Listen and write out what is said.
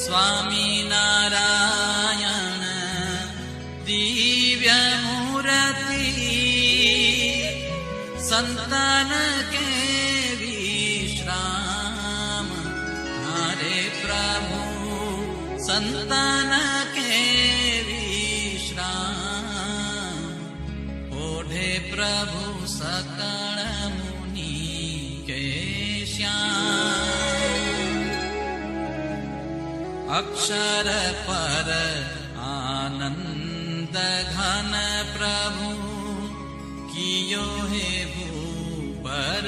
स्वामी नारायण दिव्य मूर्ति संतान के विश्राम हरे प्रभु संतान के विश्राम ओढ़े प्रभु सकल मुनि के श्याम अक्षर पर आनंद घन प्रभु कियो हे भूपर